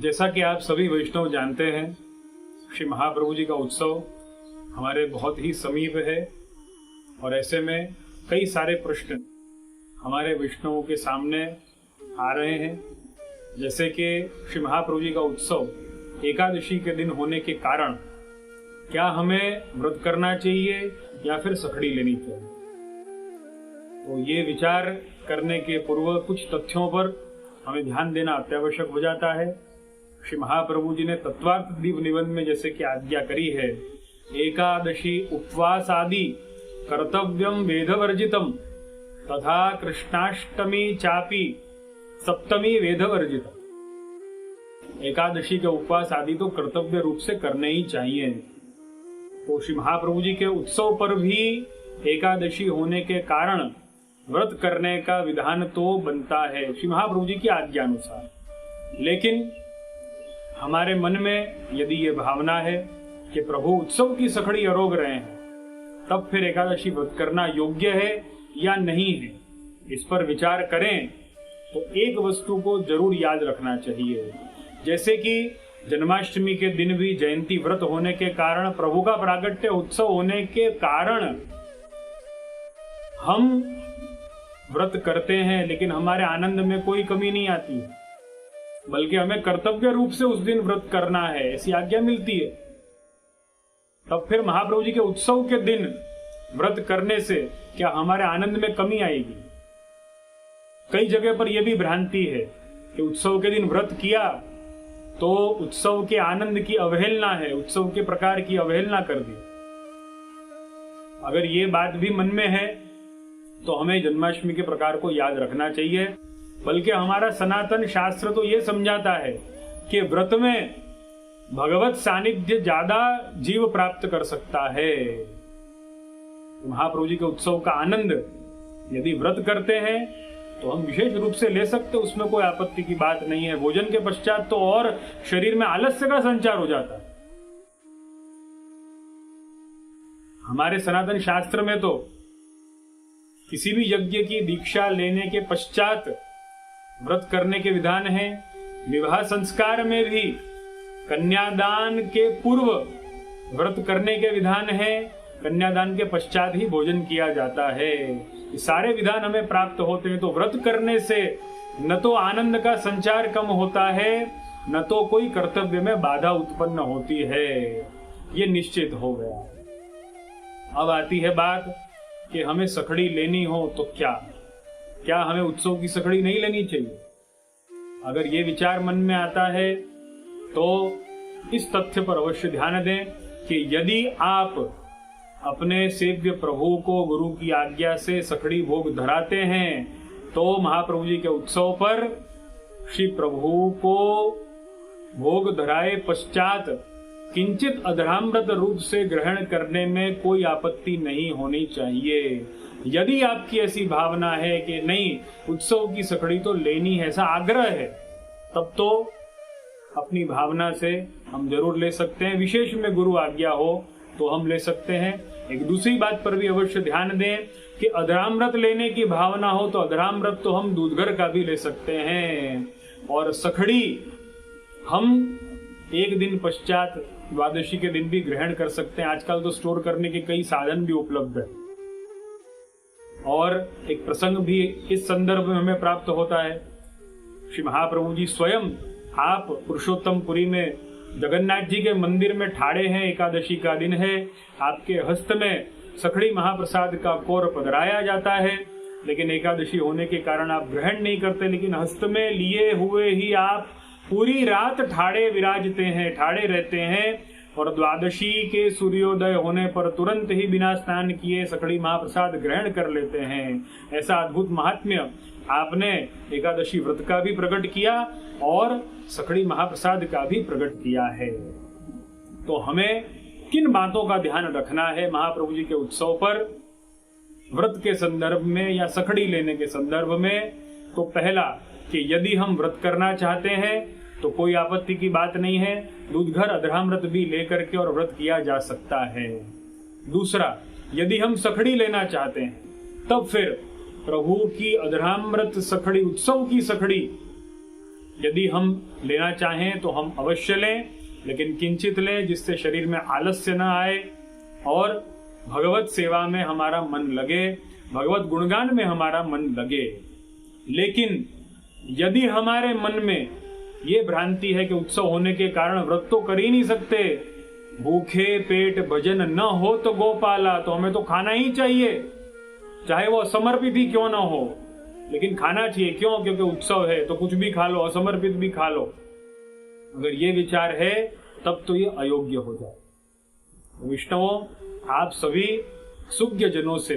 जैसा कि आप सभी वैष्णव जानते हैं, श्री महाप्रभु जी का उत्सव हमारे बहुत ही समीप है और ऐसे में कई सारे प्रश्न हमारे वैष्णवों के सामने आ रहे हैं। जैसे कि श्री महाप्रभु जी का उत्सव एकादशी के दिन होने के कारण क्या हमें व्रत करना चाहिए या फिर सखड़ी लेनी चाहिए। तो ये विचार करने के पूर्व कुछ तथ्यों पर हमें ध्यान देना अत्यावश्यक हो जाता है। श्री महाप्रभु जी ने तत्वार्थ दीप निबंध में जैसे कि आज्ञा करी है, एकादशी उपवास आदि कर्तव्यम वेदवर्जितम तथा कृष्णाष्टमी चापी सप्तमी वेदवर्जितम। एकादशी के उपवास आदि तो कर्तव्य रूप से करने ही चाहिए। तो श्री महाप्रभु जी के उत्सव पर भी एकादशी होने के कारण व्रत करने का विधान तो बनता है श्री महाप्रभु जी की आज्ञा अनुसार। लेकिन हमारे मन में यदि ये भावना है कि प्रभु उत्सव की सखड़ी अरोग रहे हैं, तब फिर एकादशी व्रत करना योग्य है या नहीं है, इस पर विचार करें तो एक वस्तु को जरूर याद रखना चाहिए। जैसे कि जन्माष्टमी के दिन भी जयंती व्रत होने के कारण, प्रभु का प्रागट्य उत्सव होने के कारण हम व्रत करते हैं, लेकिन हमारे आनंद में कोई कमी नहीं आती है, बल्कि हमें कर्तव्य रूप से उस दिन व्रत करना है, ऐसी आज्ञा मिलती है। तब फिर महाप्रभु जी के उत्सव के दिन व्रत करने से क्या हमारे आनंद में कमी आएगी? कई जगह पर यह भी भ्रांति है कि उत्सव के दिन व्रत किया तो उत्सव के आनंद की अवहेलना है, उत्सव के प्रकार की अवहेलना कर दी। अगर ये बात भी मन में है तो हमें जन्माष्टमी के प्रकार को याद रखना चाहिए। बल्कि हमारा सनातन शास्त्र तो ये समझाता है कि व्रत में भगवत सानिध्य ज्यादा जीव प्राप्त कर सकता है। महाप्रभु जी के उत्सव का आनंद यदि व्रत करते हैं तो हम विशेष रूप से ले सकते, उसमें कोई आपत्ति की बात नहीं है। भोजन के पश्चात तो और शरीर में आलस्य का संचार हो जाता है। हमारे सनातन शास्त्र में तो किसी भी यज्ञ की दीक्षा लेने के पश्चात व्रत करने के विधान है। विवाह संस्कार में भी कन्यादान के पूर्व व्रत करने के विधान है, कन्यादान के पश्चात ही भोजन किया जाता है। ये सारे विधान हमें प्राप्त होते हैं। तो व्रत करने से न तो आनंद का संचार कम होता है, न तो कोई कर्तव्य में बाधा उत्पन्न होती है, ये निश्चित हो गया। अब आती है बात कि हमें सखड़ी लेनी हो तो क्या हमें उत्सव की सखड़ी नहीं लेनी चाहिए? अगर ये विचार मन में आता है तो इस तथ्य पर अवश्य ध्यान दें कि यदि आप अपने सेव्य प्रभु को गुरु की आज्ञा से सखड़ी भोग धराते हैं तो महाप्रभु जी के उत्सव पर श्री प्रभु को भोग धराए पश्चात किंचित अधरामृत रूप से ग्रहण करने में कोई आपत्ति नहीं होनी चाहिए। यदि आपकी ऐसी भावना है कि नहीं उत्सव की सखड़ी तो लेनी है, ऐसा आग्रह है, तब तो अपनी भावना से हम जरूर ले सकते हैं। विशेष में गुरु आज्ञा हो तो हम ले सकते हैं। एक दूसरी बात पर भी अवश्य ध्यान दें कि अधरामृत लेने की भावना हो तो अधरामृत तो हम दूधगर का भी ले सकते हैं, और सखड़ी हम एक दिन पश्चात द्वादशी के दिन भी ग्रहण कर सकते हैं। आजकल तो स्टोर करने के कई साधन भी उपलब्ध है। और एक प्रसंग भी इस संदर्भ में हमें प्राप्त होता है। श्री महाप्रभु जी स्वयं आप पुरुषोत्तमपुरी में जगन्नाथ जी के मंदिर में ठाड़े हैं, एकादशी का दिन है, आपके हस्त में सखड़ी महाप्रसाद का कौर पधराया जाता है, लेकिन एकादशी होने के कारण आप ग्रहण नहीं करते, लेकिन हस्त में लिए हुए ही आप पूरी रात ठाड़े विराजते हैं, ठाड़े रहते हैं, और द्वादशी के सूर्योदय होने पर तुरंत ही बिना स्नान किए सखड़ी महाप्रसाद ग्रहण कर लेते हैं। ऐसा अद्भुत महात्म्य आपने एकादशी व्रत का भी प्रकट किया और सखड़ी महाप्रसाद का भी प्रकट किया है। तो हमें किन बातों का ध्यान रखना है महाप्रभु जी के उत्सव पर व्रत के संदर्भ में या सखड़ी लेने के संदर्भ में? तो पहला कि यदि हम व्रत करना चाहते हैं तो कोई आपत्ति की बात नहीं है, दूधघर अधरामृत भी लेकर के और व्रत किया जा सकता है। दूसरा, यदि हम सखड़ी लेना चाहते हैं तब फिर प्रभु की अधरामृत सखड़ी, उत्सव की सखड़ी यदि हम लेना चाहें तो हम अवश्य लें, लेकिन किंचित लें जिससे शरीर में आलस्य न आए और भगवत सेवा में हमारा मन लगे, भगवत गुणगान में हमारा मन लगे। लेकिन यदि हमारे मन में ये भ्रांति है कि उत्सव होने के कारण व्रत तो कर ही नहीं सकते, भूखे पेट भजन न हो तो गोपाला, तो हमें तो खाना ही चाहिए, चाहे वो असमर्पित ही क्यों ना हो, लेकिन खाना चाहिए। क्यों? क्योंकि उत्सव है तो कुछ भी खा लो, असमर्पित भी खा लो। अगर ये विचार है तब तो ये अयोग्य हो जाए। विष्णुओं, आप सभी सुज्ञ जनों से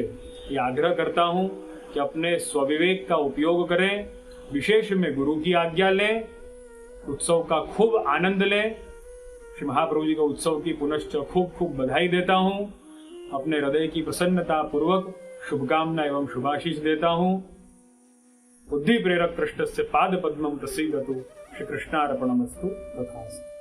ये आग्रह करता हूं कि अपने स्वविवेक का उपयोग करें, विशेष में गुरु की आज्ञा लें, उत्सव का खूब आनंद लें। श्री महाप्रभु जी का उत्सव की पुनश्च खूब खूब बधाई देता हूं। अपने हृदय की प्रसन्नता पूर्वक शुभकामना एवं शुभाशीष देता हूं। बुद्धि प्रेरक कृष्णस्य पाद पद्मं प्रसीदतु। श्री कृष्णार्पणमस्तु। तथास्तु।